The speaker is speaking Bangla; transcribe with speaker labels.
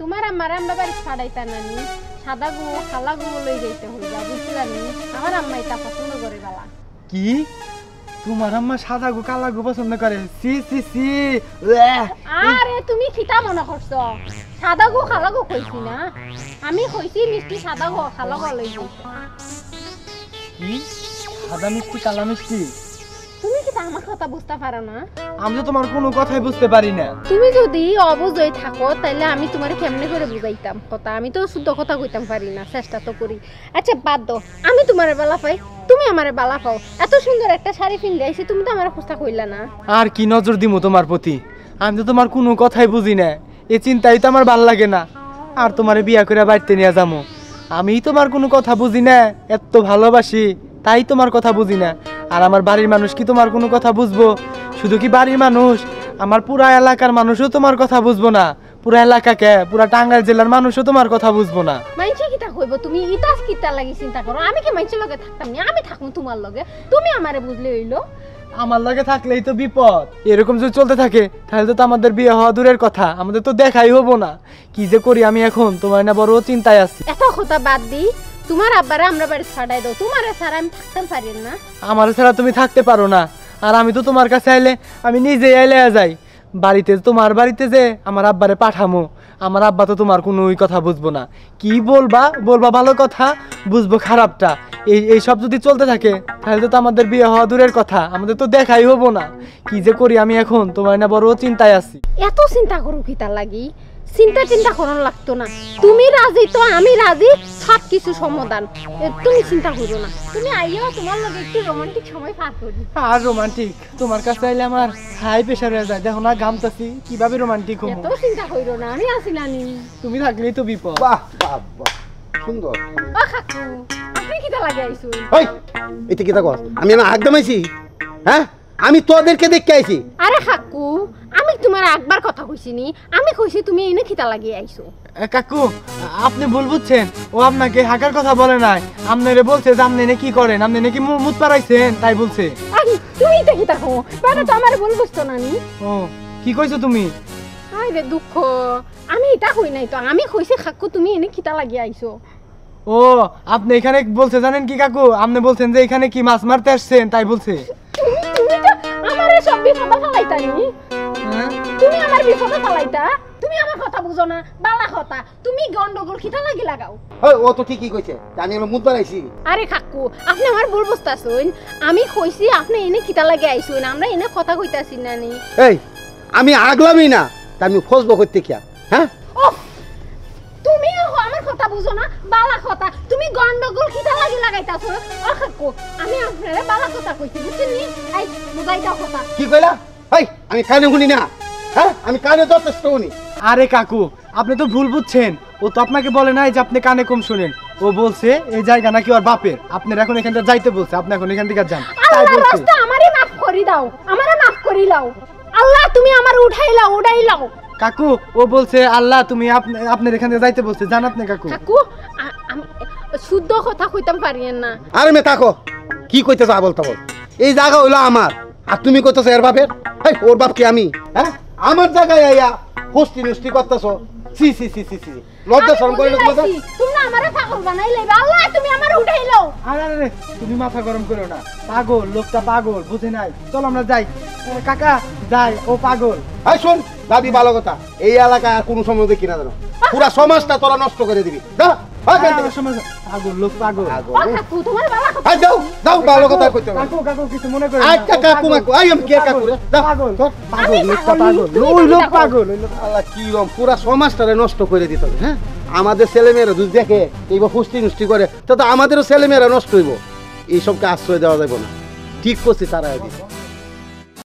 Speaker 1: তোমার আম্মারে আমরা বাড়ি ছাড়াইতা নানি সাদা গু খালা গু লই যাইতে হইবা বুঝলানি আমার আম্মা এটা পছন্দ করে বালা
Speaker 2: কি তোমার আম্মা সাদা গো কালা গো পছন্দ করে সি সি সি
Speaker 1: আরে তুমি খিতা মনে করছো সাদা গু খালা গু কইছি না আমি কইছি মিষ্টি সাদা গু খালা গু লই যাইতে
Speaker 2: কি সাদা মিষ্টি কালা মিষ্টি
Speaker 1: তুমি কি আমার কথা বুঝতে পারো না
Speaker 2: আমি তো তোমার কোনো কথাই বুঝতে পারি না
Speaker 1: তুমি যদি অবুঝই থাকো তাহলে আমি তোমারে কেমনে করে বুঝাইতাম কথা আমি তো শুদ্ধ কথা কইতাম পারি না চেষ্টা তো করি আচ্ছা বাদ দাও আমি তোমারে বালা পাই তুমি আমারে বালা পাও এত সুন্দর একটা শাড়ি পিন দিয়েছি তুমি তো আমারে খুঁজতা কইলা না
Speaker 2: আর কি নজর দিমু তোমার প্রতি আমি তো তোমার কোনো কথাই বুঝি না এই চিন্তাই তো আমার ভাল লাগে না আর তোমারে বিয়া করে বাড়িতে নিয়ে যাবো আমি তোমার কোনো কথা বুঝি না এত ভালোবাসি তাই তোমার কথা বুঝি না আর আমার বাড়ির মানুষ কি তোমার কোনো কথা বুঝবো শুধু কি বাড়ির মানুষ আমার পুরা এলাকার মানুষও তোমার কথা বুঝবো না পুরা এলাকাকে পুরা টাঙ্গাইল জেলার মানুষও তোমার কথা বুঝবো না
Speaker 1: মাইনছে কি তা কইব তুমি ইতাস কিতা লাগি চিন্তা করো আমি কি মাইনছে লগে থাকতাম না আমি থাকমু তোমার লগে তুমি আমারে বুঝলে হইলো
Speaker 2: আমার লগে থাকলেই তো বিপদ এরকম যদি চলতে থাকে তাহলে তো আমাদের বিয়ে হওয়া দূরের কথা আমাদের তো দেখাই হবো না কি যে করি আমি এখন তোমার না বড় চিন্তায় আছি
Speaker 1: এত কথা বাদ দি তোমার আব্বারে আমরা বাড়ি ছাড়াই দাও তোমারে ছাড়া আমি থাকতাম পারি না
Speaker 2: আমার ছাড়া তুমি থাকতে পারো না আর আমি তো তোমার কাছে আইলে আমি নিজে আইলে যাই বাড়িতে তোমার বাড়িতে যে আমার আব্বারে পাঠামো আমার আব্বা তো তোমার কোনো ওই কথা বুঝবো না কি বলবা বলবা ভালো কথা বুঝবো খারাপটা এই সব যদি চলতে থাকে তাহলে তো আমাদের বিয়ে হওয়া দূরের কথা আমাদের তো দেখাই হবো না কি যে করি আমি এখন তোমার না বড় চিন্তায় আছি
Speaker 1: এত চিন্তা করো কি তার লাগি চিন্তা করার লাগতো না তুমি রাজি তো আমি রাজি সব কিছু সমাধান তুমি চিন্তা করো না তুমি আইও তোমার লগে একটু রোমান্টিক সময় পার করি
Speaker 2: আর রোমান্টিক তোমার কাছে আইলে আমার হাই প্রেসার হয়ে যায় দেখো না ঘামতাছি কিভাবে রোমান্টিক হবো
Speaker 1: এত চিন্তা করো না আমি আছি নানি
Speaker 2: তুমি থাকলেই তো বিপদ
Speaker 3: বাহ বাহ বাহ সুন্দর
Speaker 1: ও কাকু আপনি কি তা লাগে আইছো
Speaker 3: ওই এটা কি দেখো আমি না একদম আইছি হ্যাঁ আমি তোদেরকে দেখতে আইছি
Speaker 1: আরে কাকু আমি তোমার একবার কথা কইছিনি আমি কইছি তুমি এনে খিতা লাগিয়ে আইছো
Speaker 2: কাকু আপনি ভুল বুঝছেন ও আপনাকে হাকার কথা বলে নাই আপনারে বলছে যে আপনি কি করেন আপনি নাকি মুত পারাইছেন তাই বলছে
Speaker 1: তুমি তো খিতা কো বাবা তো আমার ভুল বুঝতো না নি
Speaker 2: ও কি কইছো তুমি
Speaker 1: আরে দুঃখ আমি এটা কই নাই তো আমি কইছি কাকু তুমি এনে খিতা লাগিয়ে আইছো
Speaker 2: ও আপনি এখানে বলছে জানেন কি কাকু আপনি বলছেন যে এখানে কি মাছ মারতে আসছেন তাই বলছে
Speaker 1: তুমি তো আমারে সব বিপদে ফেলাইতা নি তুমি আমার বিপদে ফেলাইতা তুমি আমার কথা বুঝো না বালা কথা তুমি গন্ডগোল খিতা লাগি লাগাও
Speaker 3: ওই ও তো ঠিকই কইছে আমি হলো মুদ বানাইছি
Speaker 1: আরে কাকু আপনি আমার ভুল বুঝতাছুন আমি কইছি আপনি এনে খিতা লাগি আইছুন আমরা এনে কথা কইতাছি না নি
Speaker 3: এই আমি আগলামই না তা আমি ফসবো করতে কি হ্যাঁ
Speaker 1: ওফ তুমি আমার কথা বুঝো না বালা কথা তুমি গন্ডগোল খিতা লাগি লাগাইতাছো ও কাকু আমি আপনারে বালা কথা কইছি বুঝছেন নি এই বুঝাই দাও কথা
Speaker 3: কি কইলা এই আমি কানে শুনি না হ্যাঁ আমি কানে যথেষ্ট শুনি
Speaker 2: আরে কাকু আপনি তো ভুল বুঝছেন ও তো আপনাকে বলে নাই যে আপনি কানে কম শুনেন ও বলছে এই জায়গা নাকি ওর বাপের আপনার এখন এখান থেকে যাইতে বলছে আপনি এখন এখান থেকে যান তাই
Speaker 1: আল্লাহ
Speaker 2: বলছে
Speaker 1: রাস্তা আমারে মাফ করি দাও আমারে মাফ করি লাও আল্লাহ তুমি আমার উড়াই লাও
Speaker 2: কাকু ও বলছে আল্লাহ তুমি আপনার এখান থেকে যাইতে বলছে জান আপনি কাকু
Speaker 1: কাকু আমি শুদ্ধ কথা কইতাম পারিয়েন না
Speaker 3: আরে মে থাকো কি কইতেছ আবল তাবল এই জায়গা হইলো আমার আর তুমি কইতেছ এর বাপের এই ওর বাপ কি আমি হ্যাঁ আমার জায়গায় আইয়া হোস্টি নষ্টি করতেছ সি সি সি সি সি লজ্জা শরম করে না
Speaker 1: তুমি না আমারে পাগল বানাইলে আল্লাহ তুমি আমার উঠাই লাও
Speaker 2: আরে আরে তুমি মাথা গরম করো না পাগল লোকটা পাগল বুঝে নাই চল আমরা যাই কাকা যাই ও পাগল
Speaker 3: এই শোন দাবি ভালো কথা এই এলাকায় আর কোনো সময় দেখি না জানো পুরা সমাজটা তোরা নষ্ট করে দিবি যা
Speaker 2: পাগল লোক পাগল
Speaker 1: কাকু তোমার বালা কথা
Speaker 3: যাও যাও ভালো কথা কইতে হবে
Speaker 2: কাকু কাকু কিছু মনে করে
Speaker 3: আই কাকু মাকু আই আমি কে কাকু রে যা
Speaker 2: পাগল পাগল লোকটা পাগল ওই লোক পাগল ওই লোক
Speaker 3: আল্লাহ কি রকম পুরা সমাজটারে নষ্ট করে দিতে হবে হ্যাঁ আমাদের ছেলেমেয়েরা যদি দেখে এইবার ফুষ্টি নুষ্টি করে তো আমাদেরও ছেলেমেয়েরা নষ্ট হইব এইসবকে আশ্রয় দেওয়া যাবে না ঠিক করছি তারা